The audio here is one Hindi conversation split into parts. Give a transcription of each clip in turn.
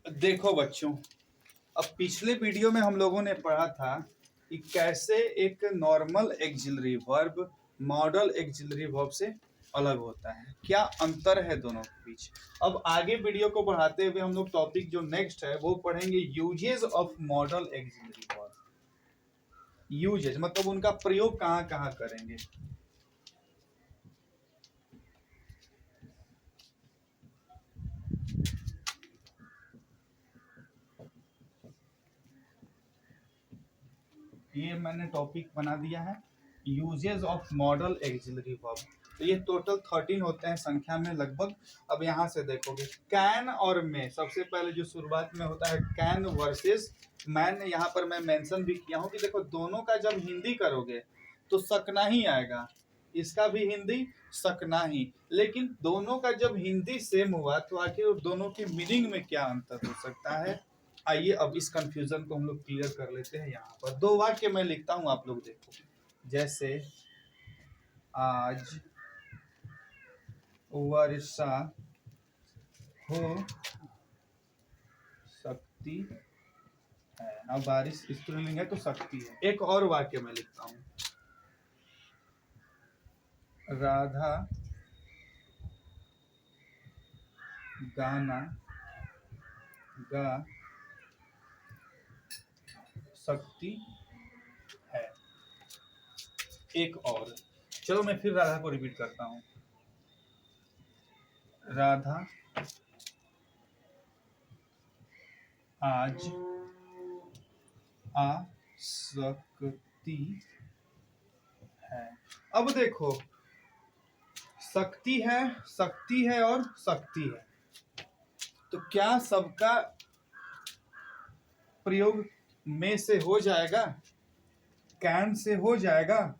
देखो बच्चों, अब पिछले वीडियो में हम लोगों ने पढ़ा था कि कैसे एक normal axillary verb model auxiliary verb से अलग होता है, क्या अंतर है दोनों के बीच। अब आगे वीडियो को बढ़ाते हुए हम लोग टॉपिक जो नेक्स्ट है वो पढ़ेंगे usages of modal auxiliary verb. Usages मतलब उनका प्रयोग कहाँ कहाँ करेंगे। ये मैंने टॉपिक बना दिया है usages of modal auxiliary verb. तो ये टोटल 13 होते हैं संख्या में लगभग। अब यहाँ से देखोगे कैन और में, सबसे पहले जो शुरुआत में होता है कैन वर्सेस मैन। यहाँ पर मैं मेंशन भी किया हूँ कि देखो दोनों का जब हिंदी करोगे तो सकना ही आएगा, इसका भी हिंदी सकना ही, लेकिन दोनों का जब हिंदी सेम हुआ तो आखिर दोनों के मीनिंग में क्या अंतर हो सकता है। आइए अब इस कंफ्यूजन को हम लोग क्लियर कर लेते हैं। यहाँ पर दो वाक्य मैं लिखता हूं, आप लोग देखो। जैसे आज वर्षा हो सकती है। अब बारिश स्त्रीलिंग है तो सकती है। एक और वाक्य मैं लिखता हूं, राधा गाना गा सकती है। एक और, चलो मैं फिर राधा को रिपीट करता हूं, राधा आज आ सकती है। अब देखो सकती है और सकती है, तो क्या सबका प्रयोग में से हो जाएगा, कैन से हो जाएगा,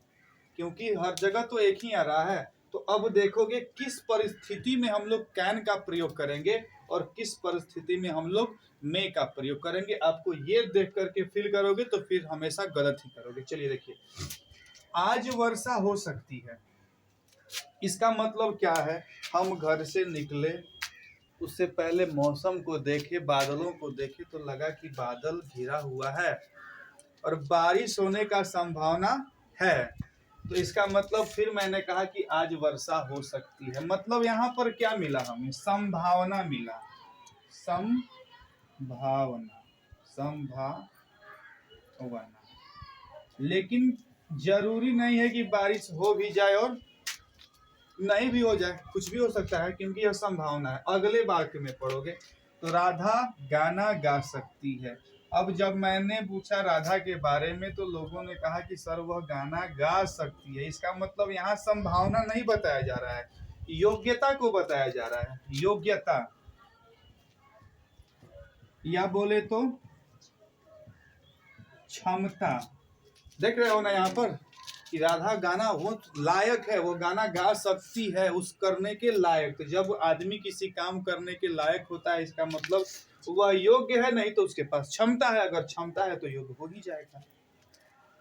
क्योंकि हर जगह तो एक ही आ रहा है। तो अब देखोगे किस परिस्थिति में हम लोग कैन का प्रयोग करेंगे और किस परिस्थिति में हम लोग मे का प्रयोग करेंगे। आपको ये देख करके फील करोगे तो फिर हमेशा गलत ही करोगे। चलिए देखिए, आज वर्षा हो सकती है, इसका मतलब क्या है, हम घर से निकले उससे पहले मौसम को देखे, बादलों को देखे तो लगा कि बादल घिरा हुआ है और बारिश होने का संभावना है। तो इसका मतलब फिर मैंने कहा कि आज वर्षा हो सकती है। मतलब यहाँ पर क्या मिला, हमें संभावना मिला, संभावना, संभावना। लेकिन जरूरी नहीं है कि बारिश हो भी जाए और नहीं भी हो जाए, कुछ भी हो सकता है क्योंकि यह संभावना है। अगले वाक्य में पढ़ोगे तो राधा गाना गा सकती है। अब जब मैंने पूछा राधा के बारे में तो लोगों ने कहा कि सर वह गाना गा सकती है। इसका मतलब यहाँ संभावना नहीं बताया जा रहा है, योग्यता को बताया जा रहा है। योग्यता, या बोले तो क्षमता। देख रहे हो ना यहाँ पर कि राधा गाना वो लायक है, वो गाना गा सकती है, उस करने के लायक। तो जब आदमी किसी काम करने के लायक होता है इसका मतलब वह योग्य है, नहीं तो उसके पास क्षमता है। अगर क्षमता है तो योग्य हो ही जाएगा।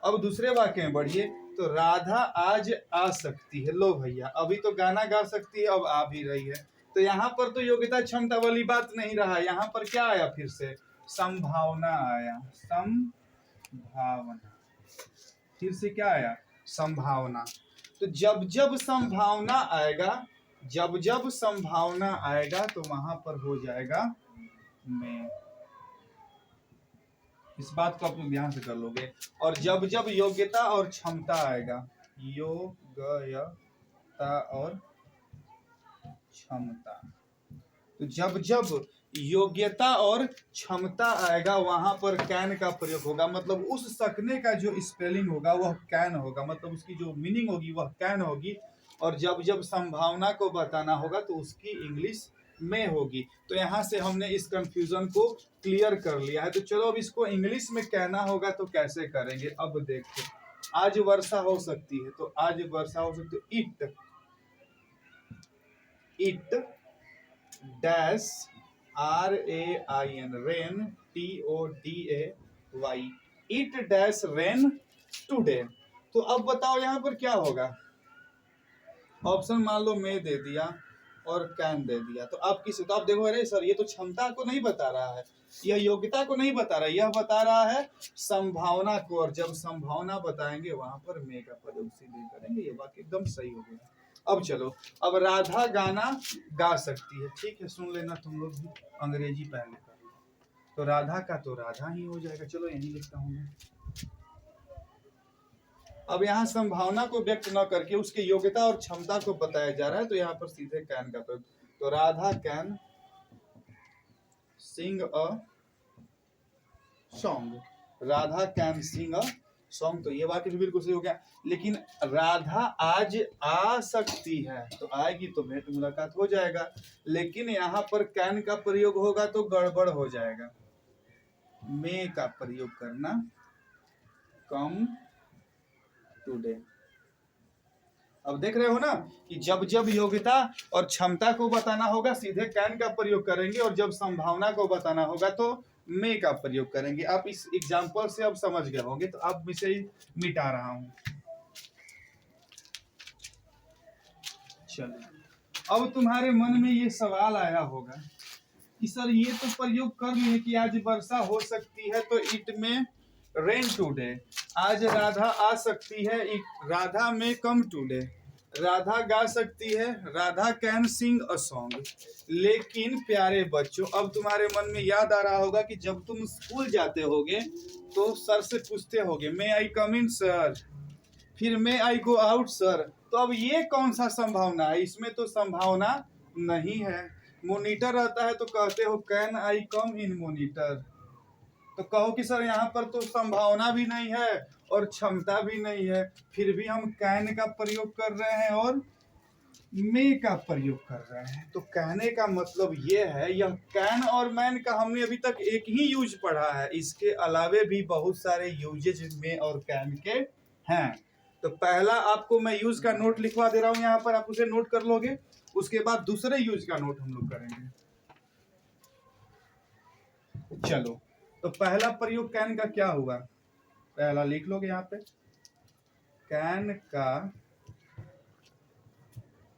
अब दूसरे वाक्य में बढ़िए, तो राधा आज आ सकती है। लो भैया, अभी तो गाना गा सकती है, अब आ भी रही है। तो यहाँ पर तो योग्यता क्षमता वाली बात नहीं रहा, यहाँ पर क्या आया, फिर से संभावना आया। संभावना, फिर से क्या आया, संभावना। तो जब जब संभावना आएगा, जब जब संभावना आएगा तो वहां पर हो जाएगा में। इस बात को आप लोग ध्यान से कर लोगे। और जब जब योग्यता और क्षमता आएगा, योग्यता और क्षमता, तो जब जब योग्यता और क्षमता आएगा वहां पर कैन का प्रयोग होगा। मतलब उस सकने का जो स्पेलिंग होगा वह कैन होगा, मतलब उसकी जो मीनिंग होगी वह कैन होगी। और जब जब संभावना को बताना होगा तो उसकी इंग्लिश में होगी। तो यहाँ से हमने इस कंफ्यूजन को क्लियर कर लिया है। तो चलो अब इसको इंग्लिश में कहना होगा तो कैसे करेंगे। अब देखो, आज वर्षा हो सकती है, तो आज वर्षा हो सकती है, it dash RAIN, rain, TODAY, it dash rain today. तो अब बताओ यहाँ पर क्या होगा। ऑप्शन मान लो मैं दे दिया, और कैन दे दिया, तो आप किस, तो आप देखो अरे सर ये तो क्षमता को नहीं बता रहा है, यह योग्यता को नहीं बता रहा है, यह बता रहा है संभावना को, और जब संभावना बताएंगे वहां पर मे का प्रयोग सीधे करेंगे। ये बात एकदम सही हो गया। अब चलो, अब राधा गाना गा सकती है, ठीक है, सुन लेना तुम लोग भी, अंग्रेजी पहले का, तो राधा का तो राधा ही हो जाएगा। चलो यही लिखता हूं मैं। अब यहाँ संभावना को व्यक्त न करके उसके योग्यता और क्षमता को बताया जा रहा है, तो यहाँ पर सीधे कैन का प्रयोग, तो Radha can sing a song, Radha can sing a song, तो ये वाक्य भी बिल्कुल सही हो गया। लेकिन राधा आज आ सकती है, तो आएगी तो भेंट मुलाकात हो जाएगा, लेकिन यहाँ पर कैन का प्रयोग होगा तो गड़बड़ हो जाएगा। मे का प्रयोग करना, कम टुडे। अब देख रहे हो ना कि जब जब योग्यता और क्षमता को बताना होगा सीधे कैन का प्रयोग करेंगे, और जब संभावना को बताना होगा तो मे का प्रयोग करेंगे। आप इस एग्जाम्पल से अब समझ गए होंगे, तो अब इसे मिटा रहा हूं। चलो, अब तुम्हारे मन में ये सवाल आया होगा कि सर ये तो प्रयोग कर लिए कि आज वर्षा हो सकती है, तो इट में रेन टुडे, आज राधा आ सकती है, राधा में कम टुडे, राधा गा सकती है, Radha can sing a song. लेकिन प्यारे बच्चों, अब तुम्हारे मन में याद आ रहा होगा कि जब तुम स्कूल जाते होगे तो सर से पूछते होगे मे आई कम इन सर, फिर मे आई गो आउट सर, तो अब ये कौन सा संभावना है? इसमें तो संभावना नहीं है। मॉनिटर रहता है तो कहते हो can I come in monitor, तो कहो कि सर यहाँ पर तो संभावना भी नहीं है और क्षमता भी नहीं है, फिर भी हम कैन का प्रयोग कर रहे हैं और मे का प्रयोग कर रहे हैं। तो कहने का मतलब ये है, यह कैन और मैन का हमने अभी तक एक ही यूज पढ़ा है, इसके अलावे भी बहुत सारे यूजेज में और कैन के हैं। तो पहला आपको मैं यूज का नोट लिखवा दे रहा हूं, यहाँ पर आप उसे नोट कर लोगे, उसके बाद दूसरे यूज का नोट हम लोग करेंगे। चलो, तो पहला प्रयोग कैन का क्या हुआ, पहला लिख लोगे यहाँ पे, कैन का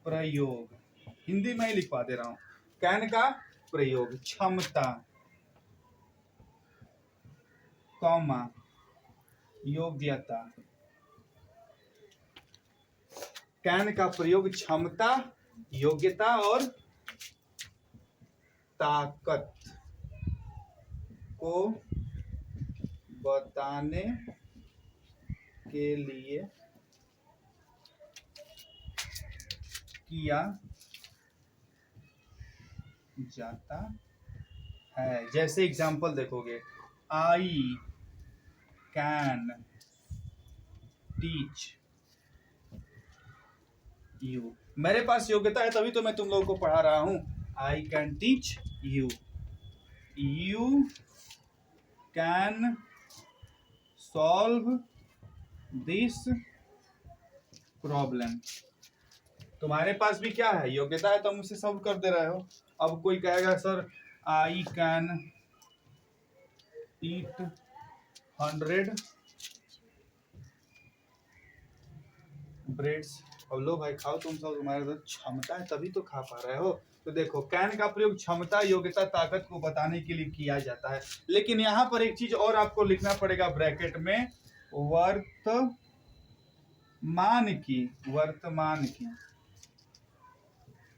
प्रयोग, हिंदी में ही लिखवा दे रहा हूं, कैन का प्रयोग क्षमता, कॉमा योग्यता, कैन का प्रयोग क्षमता, योग्यता और ताकत को बताने के लिए किया जाता है। जैसे एग्जाम्पल देखोगे, आई कैन टीच यू, मेरे पास योग्यता है तभी तो मैं तुम लोगों को पढ़ा रहा हूं। I can teach you, you can solve this problem, तुम्हारे पास भी क्या है, योग्यता है, तुम उसे सॉल्व कर दे रहे हो। अब कोई कहेगा sir I can eat 100 breads, अब लो भाई खाओ तुम सब, तुम्हारे अंदर क्षमता है तभी तो खा पा रहे हो। तो देखो कैन का प्रयोग क्षमता, योग्यता, ताकत को बताने के लिए किया जाता है। लेकिन यहाँ पर एक चीज और आपको लिखना पड़ेगा ब्रैकेट में, वर्तमान की, वर्तमान की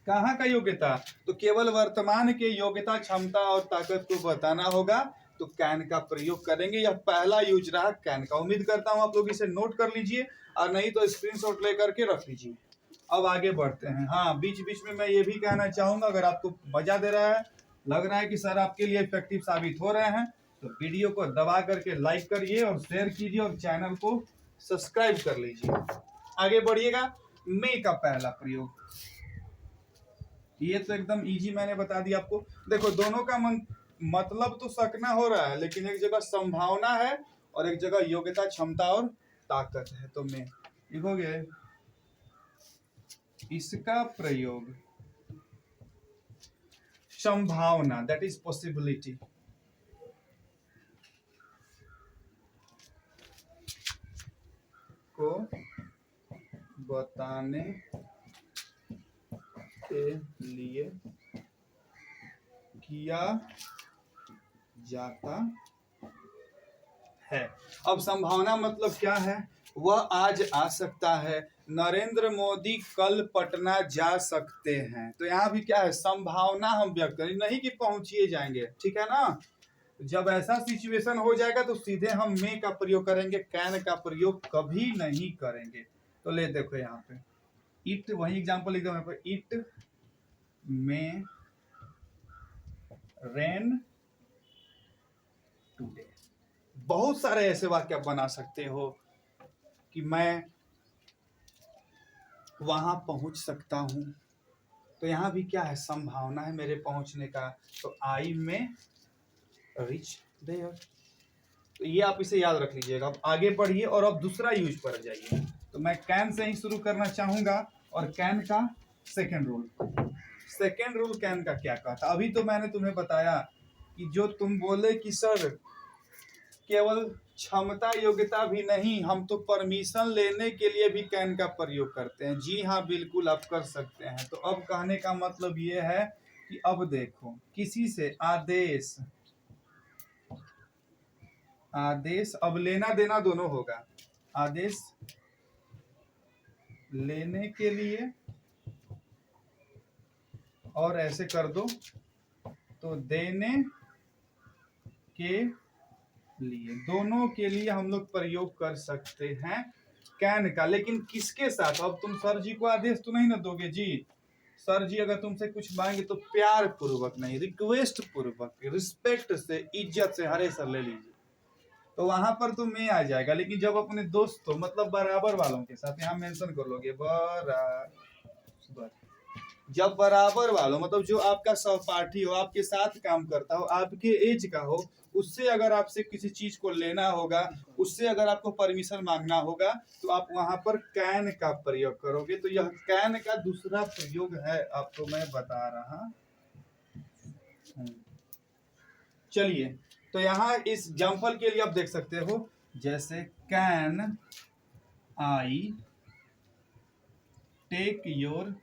कहाँ का योग्यता, तो केवल वर्तमान के योग्यता, क्षमता और ताकत को बताना होगा, तो कैन का प्रयोग करेंगे। यह पहला यूज रहा कैन का। उम्मीद करता हूं आप लोग इसे नोट कर लीजिए, और नहीं तो स्क्रीनशॉट लेकर के रख लीजिए। अब आगे बढ़ते हैं। हाँ, बीच बीच में मैं ये भी कहना चाहूंगा, अगर आपको मजा दे रहा है, लग रहा है कि सर आपके लिए इफेक्टिव साबित हो रहे हैं, तो वीडियो को दबा करके लाइक करिए और शेयर कीजिए और चैनल को सब्सक्राइब कर लीजिए। आगे बढ़िएगा। मे का पहला प्रयोग, ये तो एकदम इजी मैंने बता दिया आपको। देखो दोनों का मतलब तो सकना हो रहा है, लेकिन एक जगह संभावना है और एक जगह योग्यता, क्षमता और ताकत है। तो मैं लिखोगे इसका प्रयोग संभावना, दैट इज पॉसिबिलिटी, को बताने के लिए किया जाता है। अब संभावना मतलब क्या है? वह आज आ सकता है, नरेंद्र मोदी कल पटना जा सकते हैं। तो यहाँ भी क्या है? संभावना हम व्यक्त करें, नहीं कि पहुंचिए जाएंगे, ठीक है ना। जब ऐसा सिचुएशन हो जाएगा तो सीधे हम मे का प्रयोग करेंगे, कैन का प्रयोग कभी नहीं करेंगे। तो ले देखो यहाँ पे इट, वही एग्जांपल लिख दो यहाँ पे, इट मे रेन टुडे। बहुत सारे ऐसे वाक्य आप बना सकते हो कि मैं वहां पहुंच सकता हूं। तो यहां भी क्या है? संभावना है मेरे पहुंचने का। तो आई में रिच देयर। तो ये आप इसे याद रख लीजिएगा। अब आगे बढ़िए और अब दूसरा यूज पर जाइए। तो मैं कैन से ही शुरू करना चाहूंगा और कैन का second rule. Second rule can का क्या कहता? अभी तो मैंने तुम्हें बताया कि जो तुम बोले कि सर केवल क्षमता योग्यता भी नहीं, हम तो परमिशन लेने के लिए भी कैन का प्रयोग करते हैं। जी हाँ, बिल्कुल आप कर सकते हैं। तो अब कहने का मतलब ये है कि अब देखो, किसी से आदेश, आदेश अब लेना देना दोनों होगा। आदेश लेने के लिए और ऐसे कर दो तो देने के लिए, दोनों के लिए हम लोग प्रयोग कर सकते हैं कैन का। लेकिन किसके साथ? अब तुम सर जी को आदेश तो नहीं ना दोगे जी। सर जी अगर तुमसे कुछ मांगे तो प्यार पूर्वक नहीं, रिक्वेस्ट पूर्वक, रिस्पेक्ट से, इज्जत से, हरे सर ले लीजिए, तो वहां पर तो मैं आ जाएगा। लेकिन जब अपने दोस्तों मतलब बराबर वालों के साथ, यहाँ मेंशन कर लोगे बराबर, जब बराबर वालों मतलब जो आपका सहपाठी हो, आपके साथ काम करता हो, आपके एज का हो, उससे अगर आपसे किसी चीज को लेना होगा, उससे अगर आपको परमिशन मांगना होगा, तो आप वहां पर कैन का प्रयोग करोगे। तो यह कैन का दूसरा प्रयोग है, आपको मैं बता रहा हूं। चलिए, तो यहाँ इस एग्जांपल के लिए आप देख सकते हो, जैसे कैन आई टेक योर